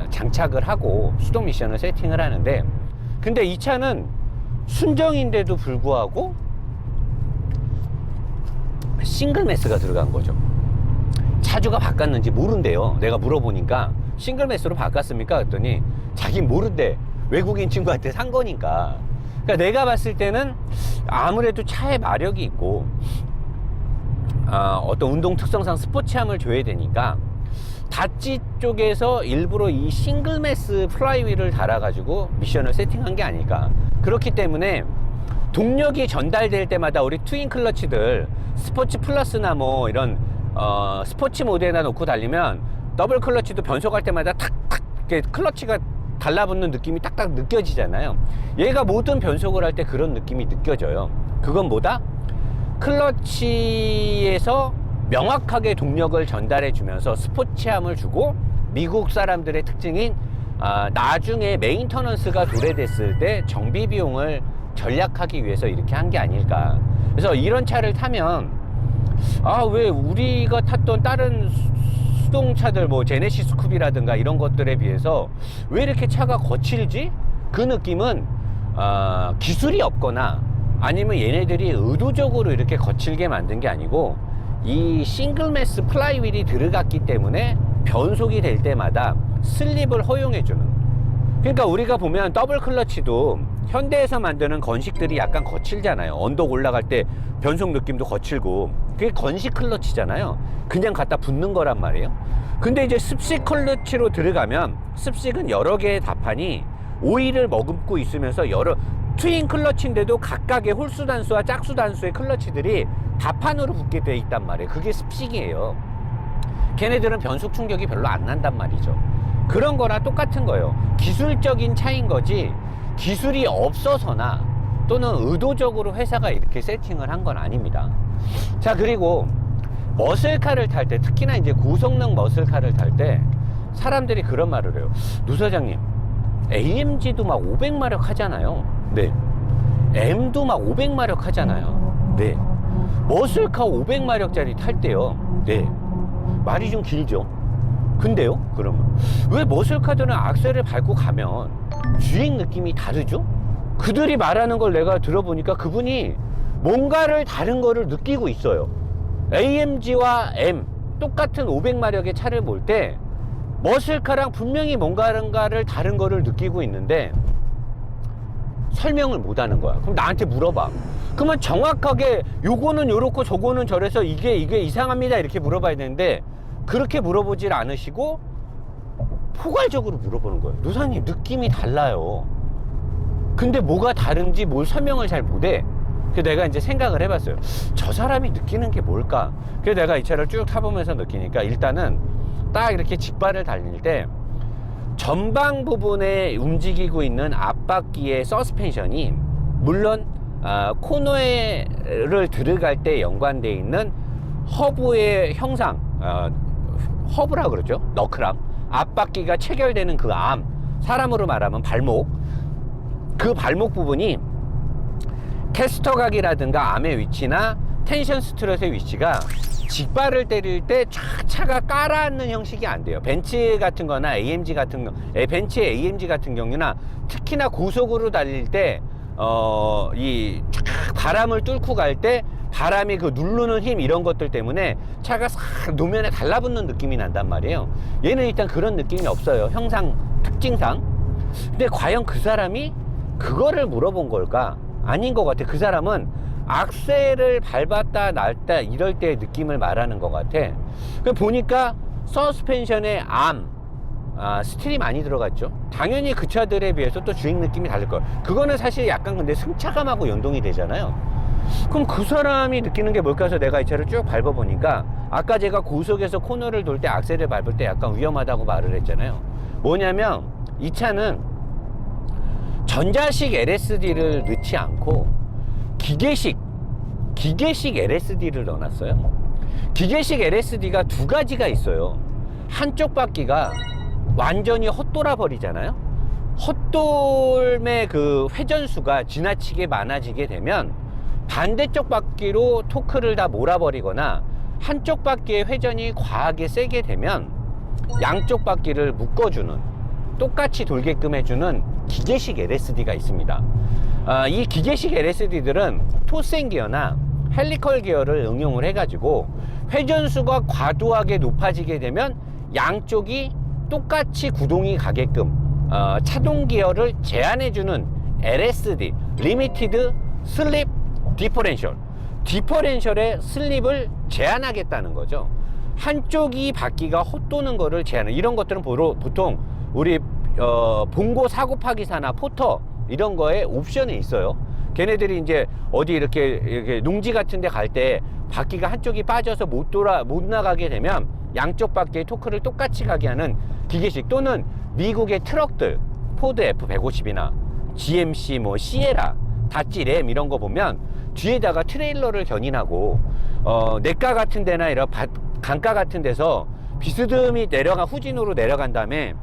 장착을 하고 수동 미션을 세팅을 하는데, 근데 이 차는 순정인데도 불구하고 싱글 매스가 들어간 거죠. 차주가 바꿨는지 모른대요. 내가 물어보니까 싱글 매스로 바꿨습니까? 그랬더니 자긴 모른대. 외국인 친구한테 산 거니까. 그러니까 내가 봤을 때는 아무래도 차에 마력이 있고 어떤 운동 특성상 스포츠함을 줘야 되니까 다찌 쪽에서 일부러 이 싱글 매스 플라이휠을 달아가지고 미션을 세팅한 게 아닐까. 그렇기 때문에 동력이 전달될 때마다 우리 트윈 클러치들 스포츠 플러스나 뭐 이런 스포츠 모드에다 놓고 달리면 더블 클러치도 변속할 때마다 탁탁 이렇게 클러치가 달라붙는 느낌이 딱딱 느껴지잖아요. 얘가 모든 변속을 할 때 그런 느낌이 느껴져요. 그건 뭐다? 클러치에서 명확하게 동력을 전달해 주면서 스포츠함을 주고, 미국 사람들의 특징인 나중에 메인터넌스가 도래됐을 때 정비 비용을 절약하기 위해서 이렇게 한 게 아닐까. 그래서 이런 차를 타면 왜 우리가 탔던 다른 수동차들 뭐 제네시스 쿱이라든가 이런 것들에 비해서 왜 이렇게 차가 거칠지? 그 느낌은 기술이 없거나 아니면 얘네들이 의도적으로 이렇게 거칠게 만든 게 아니고, 이 싱글 매스 플라이휠이 들어갔기 때문에 변속이 될 때마다 슬립을 허용해주는. 그러니까 우리가 보면 더블 클러치도 현대에서 만드는 건식들이 약간 거칠잖아요. 언덕 올라갈 때 변속 느낌도 거칠고, 그게 건식 클러치잖아요. 그냥 갖다 붙는 거란 말이에요. 근데 이제 습식 클러치로 들어가면, 습식은 여러 개의 다판이 오일을 머금고 있으면서 여러 트윈 클러치인데도 각각의 홀수 단수와 짝수 단수의 클러치들이 다판으로 붙게 돼 있단 말이에요. 그게 습식이에요. 걔네들은 변속 충격이 별로 안 난단 말이죠. 그런 거나 똑같은 거예요. 기술적인 차이인 거지 기술이 없어서나 또는 의도적으로 회사가 이렇게 세팅을 한 건 아닙니다. 자, 그리고 머슬카를 탈 때, 특히나 이제 고성능 머슬카를 탈 때 사람들이 그런 말을 해요. 노 사장님, AMG도 막 500마력 하잖아요. 네. M도 막 500마력 하잖아요. 네. 머슬카 500마력짜리 탈 때요. 네. 말이 좀 길죠. 근데요, 그러면 왜 머슬카들은 악셀을 밟고 가면 주행 느낌이 다르죠? 그들이 말하는 걸 내가 들어보니까 그분이 뭔가를 다른 거를 느끼고 있어요. AMG와 M 똑같은 500마력의 차를 볼 때 머슬카랑 분명히 뭔가를 다른 거를 느끼고 있는데 설명을 못 하는 거야. 그럼 나한테 물어봐. 그러면 정확하게 요거는 요렇고 저거는 저래서 이게 이상합니다 이렇게 물어봐야 되는데, 그렇게 물어보질 않으시고 포괄적으로 물어보는 거예요. 노사님, 느낌이 달라요. 근데 뭐가 다른지 뭘 설명을 잘 못해. 그래서 내가 이제 생각을 해봤어요. 저 사람이 느끼는 게 뭘까? 그래서 내가 이 차를 쭉 타보면서 느끼니까, 일단은 딱 이렇게 직발을 달릴 때 전방 부분에 움직이고 있는 앞바퀴의 서스펜션이, 물론 코너를 들어갈 때 연관되어 있는 허브의 형상, 허브라 그러죠. 너크랑 앞바퀴가 체결되는 그 암, 사람으로 말하면 발목, 그 발목 부분이 캐스터각이라든가 암의 위치나 텐션 스트럿의 위치가 직발을 때릴 때 차가 깔아앉는 형식이 안 돼요. 벤츠 같은 거나 AMG 같은 벤츠 AMG 같은 경우나 특히나 고속으로 달릴 때 이 바람을 뚫고 갈 때 바람이 그 누르는 힘 이런 것들 때문에 차가 싹 노면에 달라붙는 느낌이 난단 말이에요. 얘는 일단 그런 느낌이 없어요. 형상 특징상. 근데 과연 그 사람이 그거를 물어본 걸까? 아닌 것 같아. 그 사람은 악셀을 밟았다 놨다 이럴 때의 느낌을 말하는 것 같아. 보니까 서스펜션에 스틸이 많이 들어갔죠. 당연히 그 차들에 비해서 또 주행 느낌이 다를 거예요. 그거는 사실 약간 근데 승차감하고 연동이 되잖아요. 그럼 그 사람이 느끼는 게 뭘까 해서 내가 이 차를 쭉 밟아보니까 아까 제가 고속에서 코너를 돌 때 악셀을 밟을 때 약간 위험하다고 말을 했잖아요. 뭐냐면 이 차는 전자식 LSD를 넣지 않고 기계식 LSD를 넣어놨어요. 기계식 LSD가 두 가지가 있어요. 한쪽 바퀴가 완전히 헛돌아 버리잖아요. 헛돌의 그 회전수가 지나치게 많아지게 되면 반대쪽 바퀴로 토크를 다 몰아버리거나 한쪽 바퀴의 회전이 과하게 세게 되면 양쪽 바퀴를 묶어주는, 똑같이 돌게끔 해주는 기계식 LSD가 있습니다. 이 기계식 LSD들은 토센 기어나 헬리컬 기어를 응용을 해가지고 회전수가 과도하게 높아지게 되면 양쪽이 똑같이 구동이 가게끔 차동 기어를 제한해주는 LSD, 리미티드 슬립 디퍼렌셜, 디퍼렌셜의 슬립을 제한하겠다는 거죠. 한쪽이 바퀴가 헛도는 거를 제한해. 이런 것들은 보통 우리 봉고 사고파기사나 포터 이런 거에 옵션이 있어요. 걔네들이 이제 어디 이렇게 농지 같은 데 갈 때 바퀴가 한쪽이 빠져서 못 나가게 되면 양쪽 바퀴의 토크를 똑같이 가게 하는 기계식, 또는 미국의 트럭들, 포드 F150이나 GMC 뭐 시에라, 다찌 램 이런 거 보면 뒤에다가 트레일러를 견인하고 냇가 같은 데나 이런 강가 같은 데서 비스듬히 후진으로 내려간 다음에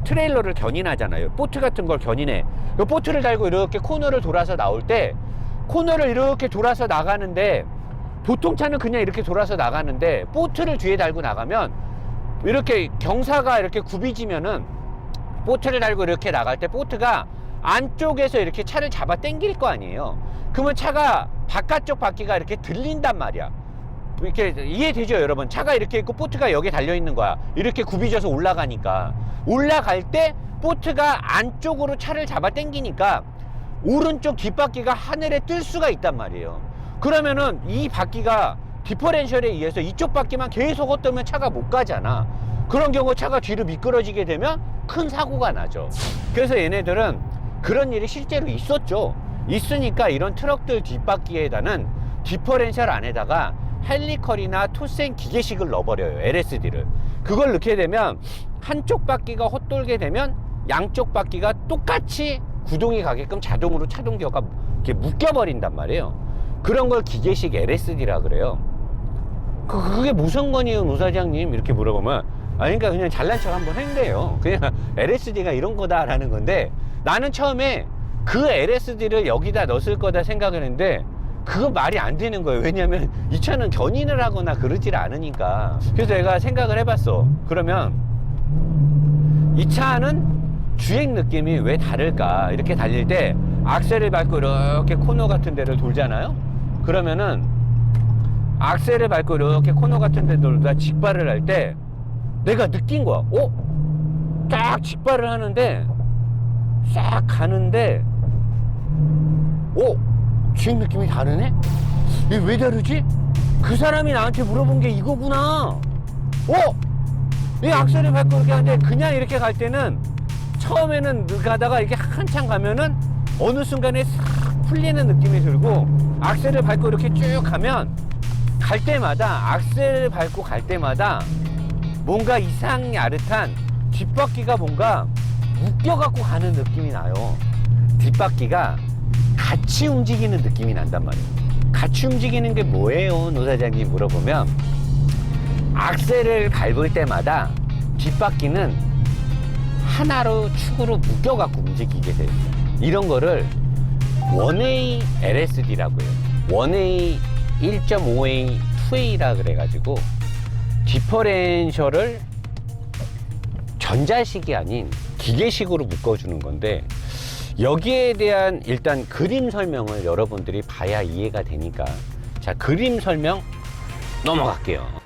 트레일러를 견인하잖아요. 보트 같은 걸 견인해. 그 보트를 달고 이렇게 코너를 돌아서 나올 때, 코너를 이렇게 돌아서 나가는데, 보통 차는 그냥 이렇게 돌아서 나가는데 보트를 뒤에 달고 나가면 이렇게 경사가 이렇게 굽이지면은, 보트를 달고 이렇게 나갈 때 보트가 안쪽에서 이렇게 차를 잡아 당길 거 아니에요. 그러면 차가 바깥쪽 바퀴가 이렇게 들린단 말이야. 이렇게 이해되죠, 여러분? 차가 이렇게 있고 보트가 여기 달려 있는 거야. 이렇게 굽이져서 올라가니까, 올라갈 때 보트가 안쪽으로 차를 잡아 당기니까 오른쪽 뒷바퀴가 하늘에 뜰 수가 있단 말이에요. 그러면은 이 바퀴가 디퍼렌셜에 의해서 이쪽 바퀴만 계속 헛돌면 차가 못 가잖아. 그런 경우 차가 뒤로 미끄러지게 되면 큰 사고가 나죠. 그래서 얘네들은 그런 일이 실제로 있었죠. 있으니까 이런 트럭들 뒷바퀴에다는 디퍼렌셜 안에다가 헬리컬이나 토센 기계식을 넣어버려요. LSD를. 그걸 넣게 되면 한쪽 바퀴가 헛돌게 되면 양쪽 바퀴가 똑같이 구동이 가게끔 자동으로 차동 기어가 이렇게 묶여버린단 말이에요. 그런 걸 기계식 LSD라 그래요. 그게 무슨 거니요, 노 사장님? 이렇게 물어보면, 그러니까 그냥 잘난 척 한번 했는데요. 그냥 LSD가 이런 거다라는 건데, 나는 처음에 그 LSD를 여기다 넣었을 거다 생각을 했는데 그거 말이 안 되는 거예요. 왜냐면 이 차는 견인을 하거나 그러질 않으니까. 그래서 내가 생각을 해봤어. 그러면 이 차는 주행 느낌이 왜 다를까? 이렇게 달릴 때 악셀을 밟고 이렇게 코너 같은 데를 돌잖아요. 그러면은 악셀을 밟고 이렇게 코너 같은 데 돌다 직발을 할 때 내가 느낀 거야. 딱 직발을 하는데 싹 가는데 주행 느낌이 다르네? 이게 왜 다르지? 그 사람이 나한테 물어본 게 이거구나. 이 악셀을 밟고 이렇게 하는데, 그냥 이렇게 갈 때는 처음에는 가다가 이렇게 한참 가면은 어느 순간에 싹 풀리는 느낌이 들고, 악셀을 밟고 이렇게 쭉 가면 갈 때마다, 악셀을 밟고 갈 때마다 뭔가 이상 야릇한 뒷바퀴가 뭔가 묶여갖고 가는 느낌이 나요. 뒷바퀴가 같이 움직이는 느낌이 난단 말이에요. 같이 움직이는 게 뭐예요, 노 사장님? 물어보면, 악셀을 밟을 때마다 뒷바퀴는 하나로 축으로 묶여갖고 움직이게 돼요. 이런 거를 1A LSD라고 해요. 1A, 1.5A, 2A라 그래가지고 디퍼렌셜을 전자식이 아닌 기계식으로 묶어주는 건데, 여기에 대한 일단 그림 설명을 여러분들이 봐야 이해가 되니까, 자, 그림 설명 넘어갈게요.